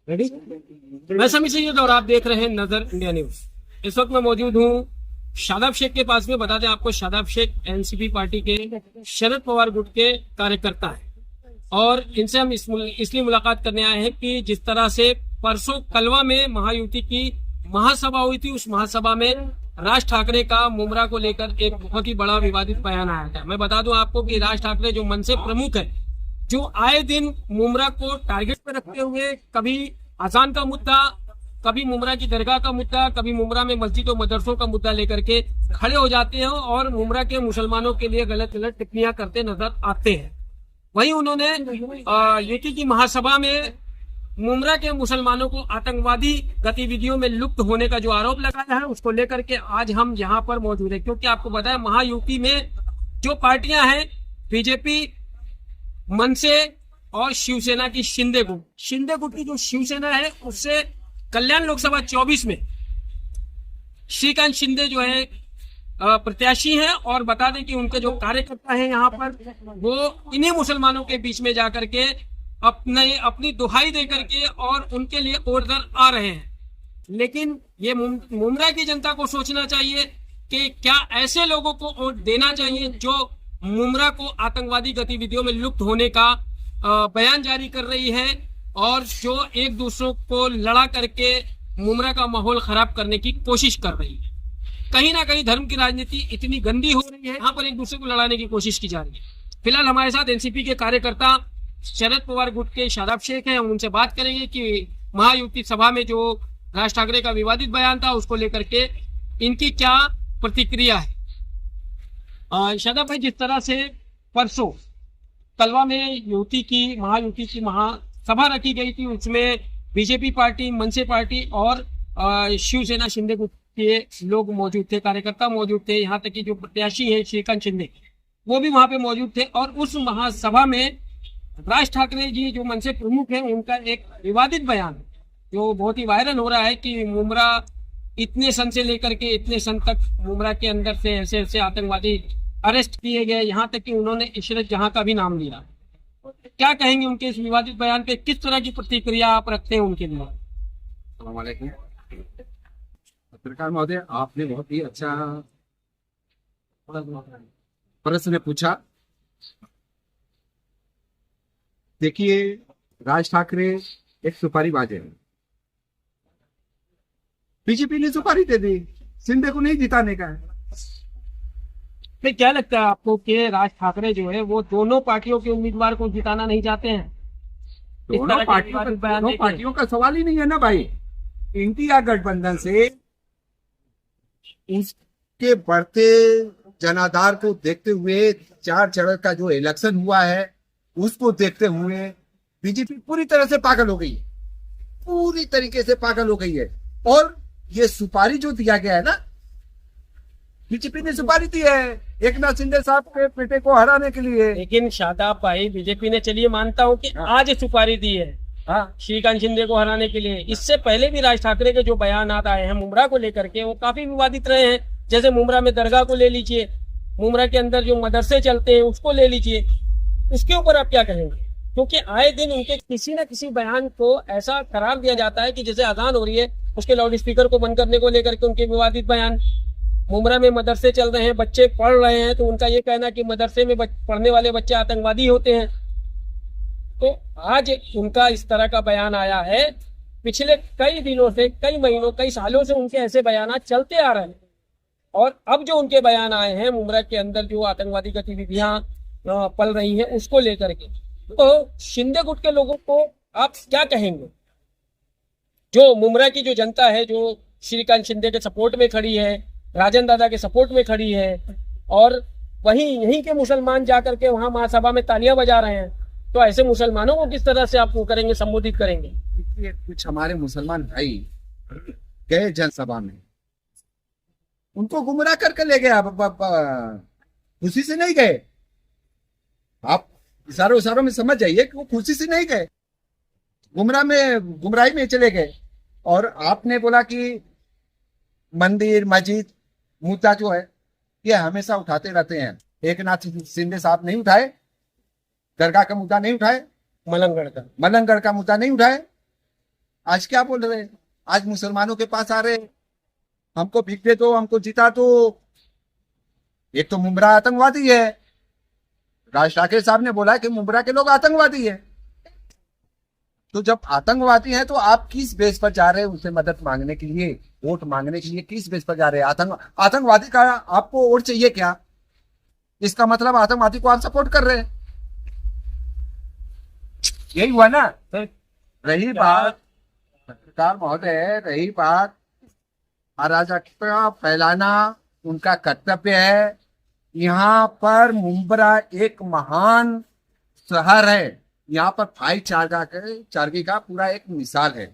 Ready. मैं समीर सैयद और आप देख रहे हैं नजर इंडिया न्यूज। इस वक्त मैं मौजूद हूँ शादाब शेख के पास में। बता दें आपको, शादाब शेख एनसीपी पार्टी के शरद पवार गुट के कार्यकर्ता हैं और इनसे हम इसलिए मुलाकात करने आए हैं कि जिस तरह से परसों कलवा में महायुति की महासभा हुई थी, उस महासभा में राज ठाकरे का मुमरा को लेकर एक बहुत ही बड़ा विवादित बयान आया था। मैं बता दूं आपको कि राज ठाकरे जो मनसे प्रमुख है, जो आए दिन मुमरा को टारगेट पर रखते हुए कभी अजान का मुद्दा, कभी मुमरा की दरगाह का मुद्दा, कभी मुमरा में मस्जिद और मदरसों का मुद्दा लेकर के खड़े हो जाते हैं और मुमरा के मुसलमानों के लिए गलत गलत टिप्पणियां करते नजर आते हैं। वहीं उन्होंने यूटी की महासभा में मुमरा के मुसलमानों को आतंकवादी गतिविधियों में लुप्त होने का जो आरोप लगाया है, उसको लेकर के आज हम यहाँ पर मौजूद है। क्योंकि आपको बताया, महायूपी में जो पार्टियां हैं, बीजेपी, मनसे और शिवसेना की शिंदे गुट की जो शिवसेना है, उससे कल्याण लोकसभा 24 में श्रीकांत शिंदे जो है प्रत्याशी हैं। और बता दें कि उनके जो कार्यकर्ता हैं यहाँ पर, वो इन्हीं मुसलमानों के बीच में जाकर के अपनी दुहाई दे करके और उनके लिए ओरदर आ रहे हैं। लेकिन ये मुमरा की जनता को सोचना चाहिए कि क्या ऐसे लोगों को वोट देना चाहिए जो मुमरा को आतंकवादी गतिविधियों में लुप्त होने का बयान जारी कर रही है और जो एक दूसरे को लड़ा करके मुमरा का माहौल खराब करने की कोशिश कर रही है। कहीं ना कहीं धर्म की राजनीति इतनी गंदी हो रही है, यहाँ पर एक दूसरे को लड़ाने की कोशिश की जा रही है। फिलहाल हमारे साथ एनसीपी के कार्यकर्ता शरद पवार गुट के शादाब शेख हैं। हम उनसे बात करेंगे कि महायुति सभा में जो राज ठाकरे का विवादित बयान था, उसको लेकर के इनकी क्या प्रतिक्रिया है। शादाब भाई, जिस तरह से परसों कलवा में महायुति की महासभा रखी गई थी, उसमें बीजेपी पार्टी, मनसे पार्टी और शिवसेना शिंदे गुट के लोग मौजूद थे, कार्यकर्ता मौजूद थे, यहाँ तक कि जो प्रत्याशी है श्रीकांत शिंदे, वो भी वहां पे मौजूद थे। और उस महासभा में राज ठाकरे जी जो मनसे प्रमुख हैं, उनका एक विवादित बयान जो बहुत ही वायरल हो रहा है कि मुमरा इतने सन से लेकर के इतने सन तक मुमरा के अंदर से ऐसे ऐसे आतंकवादी अरेस्ट किए गए, यहाँ तक कि उन्होंने इशरत जहां का भी नाम लिया। क्या कहेंगे उनके इस विवादित बयान पे? किस तरह की प्रतिक्रिया आप रखते हैं उनके लिए? पत्रकार महोदय, आपने बहुत ही अच्छा प्रश्न पूछा। देखिए, राज ठाकरे एक सुपारीबाज है। बीजेपी ने सुपारी दे दी, शिंदे को नहीं जिताने का है। फिर क्या लगता है आपको कि राज ठाकरे जो है वो दोनों पार्टियों के उम्मीदवार को जिताना नहीं चाहते हैं? दोनों पार्टियों का सवाल ही नहीं है ना भाई। इंडिया गठबंधन से इसके बढ़ते जनाधार को देखते हुए 4 चरण का जो इलेक्शन हुआ है, उसको देखते हुए बीजेपी पूरी तरह से पागल हो गई है, पूरी तरीके से पागल हो गई है। और ये सुपारी जो दिया गया है ना, बीजेपी ने सुपारी दी है एकनाथ शिंदे साहब के बेटे को हराने के लिए। लेकिन शादाब भाई, बीजेपी ने, चलिए मानता हूं कि आज सुपारी दी है श्रीकांत शिंदे को हराने के लिए। इससे पहले भी राज ठाकरे के जो बयान आए हैं मुमरा को लेकर के, वो काफी विवादित रहे हैं। जैसे मुमरा में दरगाह को ले लीजिए, मुमरा के अंदर जो मदरसे चलते हैं उसको ले लीजिए। इसके ऊपर आप क्या कहेंगे? क्योंकि आए दिन उनके किसी न किसी बयान को ऐसा करार दिया जाता है कि जैसे अजान हो रही है, उसके लाउड स्पीकर को बंद करने को लेकर के उनके विवादित बयान। मुमरा में मदरसे चल रहे हैं, बच्चे पढ़ रहे हैं, तो उनका ये कहना कि मदरसे में पढ़ने वाले बच्चे आतंकवादी होते हैं। तो आज उनका इस तरह का बयान आया है। पिछले कई दिनों से, कई महीनों, कई सालों से उनके ऐसे बयान चलते आ रहे हैं। और अब जो उनके बयान आए हैं मुमरा के अंदर जो आतंकवादी गतिविधियां पल रही हैं, उसको लेकर के, तो शिंदे गुट के लोगों को आप क्या कहेंगे? जो मुमरा की जो जनता है, जो श्रीकांत शिंदे के सपोर्ट में खड़ी है, राजन दादा के सपोर्ट में खड़ी है, और वहीं यहीं के मुसलमान जाकर के वहां महासभा में तालियां बजा रहे हैं, तो ऐसे मुसलमानों को किस तरह से आप वो करेंगे, संबोधित करेंगे? कुछ हमारे मुसलमान भाई गए जनसभा में, उनको गुमराह करके ले गए, खुशी से नहीं गए। आप इशारों में समझ जाइए कि वो खुशी से नहीं गए, गुमराही में चले गए। और आपने बोला कि मंदिर, मस्जिद, मुद्दा जो है ये हमेशा उठाते रहते हैं। एकनाथ शिंदे साहब नहीं उठाए, दरगाह का मुद्दा नहीं उठाए, मलंगगढ़ का मुद्दा नहीं उठाए। आज क्या बोल रहे हैं? आज मुसलमानों के पास आ रहे हैं, हमको भीख दे दो, हमको जिता दो। एक तो मुमरा आतंकवादी है, राज ठाकरे साहब ने बोला कि मुमरा के लोग आतंकवादी है। तो जब आतंकवादी है तो आप किस बेस पर जा रहे हैं उनसे मदद मांगने के लिए, वोट मांगने के लिए? किस बेस पर जा रहे हैं? आतंकवादी का आपको वोट चाहिए क्या? इसका मतलब आतंकवादी को आप सपोर्ट कर रहे हैं, यही हुआ ना। सर रही बात पत्रकार महोदय, रही बात अराजकता फैलाना उनका कर्तव्य है। यहाँ पर मुंब्रा एक महान शहर है, यहाँ पर भाईचारगी का पूरा एक मिसाल है।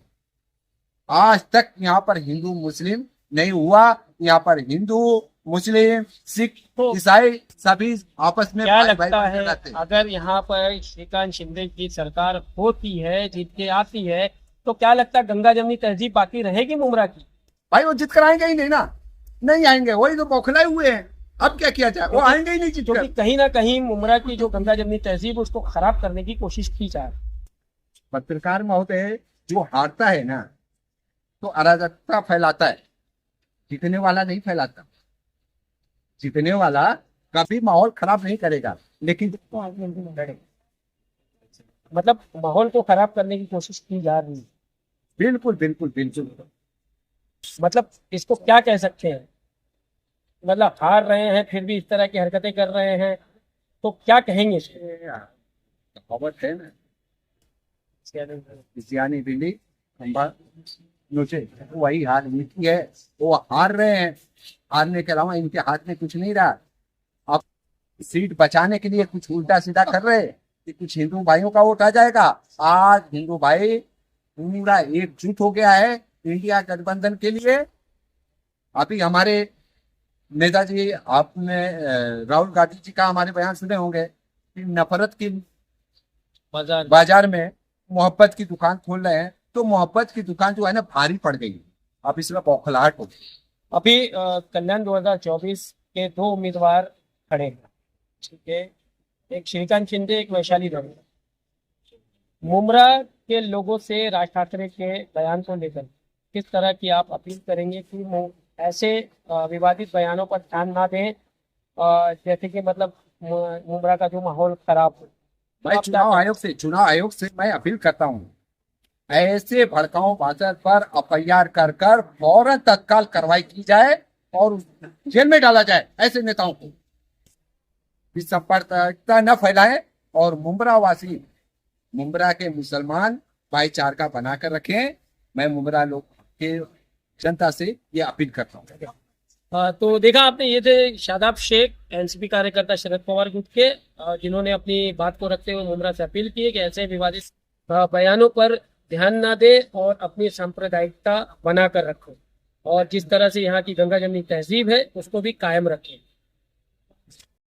आज तक यहाँ पर हिंदू मुस्लिम नहीं हुआ, यहाँ पर हिंदू मुस्लिम सिख ईसाई सभी आपस में क्या भाई भाई लगता बन के है रहते हैं। अगर यहाँ पर श्रीकांत शिंदे की सरकार होती है, जीत के आती है, तो क्या लगता है गंगा जमनी तहजीब बाकी रहेगी मुमरा की? भाई वो जीत कर आएंगे ही नहीं ना, नहीं आएंगे, वही तो बौखलाए हुए हैं। अब क्या किया जाए, वो आएंगे ही नहीं जीत क्योंकि कर। कहीं ना कहीं मुमरा की जो गंगा जमनी तहजीब उसको खराब करने की कोशिश की जा रही है। पत्रकार महोदय, जो हारता है ना तो अराजकता फैलाता है, जीतने वाला नहीं फैलाता। जीतने वाला कभी माहौल खराब नहीं करेगा, लेकिन मतलब माहौल को खराब करने की कोशिश की जा रही है। बिल्कुल बिल्कुल बिल्कुल। मतलब इसको क्या कह सकते हैं? मतलब हार रहे हैं फिर भी इस तरह की हरकतें कर रहे हैं, तो क्या कहेंगे इसको? कहावत है ना, सियानी बिल्ली खंबा नोचे, वही हार इनकी है। वो हार रहे हैं, हारने के अलावा इनके हाथ में कुछ नहीं रहा। अब सीट बचाने के लिए कुछ उल्टा सीधा कर रहे हैं कि कुछ हिंदू भाइयों का वोट आ जाएगा। आज हिंदू भाई पूरा एकजुट हो गया है इंडिया गठबंधन के लिए। अभी हमारे नेताजी, आपने राहुल गांधी जी का हमारे बयान सुने होंगे कि नफरत की बाजार में मोहब्बत की दुकान खोल रहे हैं। तो मोहब्बत की दुकान जो है ना भारी पड़ गई, अब इसमें बौखलाहट हो गई। अभी कल्याण 2024 के दो उम्मीदवार खड़े हैं, ठीक है, एक श्रीकांत शिंदे, एक वैशाली दवे। मुमरा के लोगों से राज ठाकरे के बयान को लेकर किस तरह की आप अपील करेंगे कि ऐसे विवादित बयानों पर ध्यान ना दें, जैसे कि मतलब मुमरा का जो माहौल खराब हो? मैं चुनाव आयोग से मैं अपील करता हूँ, ऐसे भड़काऊ भाषण पर एफआईआर कर फौरन तत्काल कार्रवाई की जाए और जेल में डाला जाए ऐसे नेताओं को। विसंपर्कता न फैलाएं और मुमरा के मुसलमान भाईचारा बनाकर रखें। मैं मुमरा लोग के जनता से ये अपील करता हूँ। तो देखा आपने, ये थे शादाब शेख, एनसीपी कार्यकर्ता शरद पवार गुट के, जिन्होंने अपनी बात को रखते हुए मुमरा से अपील की है कि ऐसे विवादित बयानों पर ध्यान ना दे और अपनी सांप्रदायिकता बनाकर रखो और जिस तरह से यहाँ की गंगा जमनी तहजीब है उसको भी कायम रखें।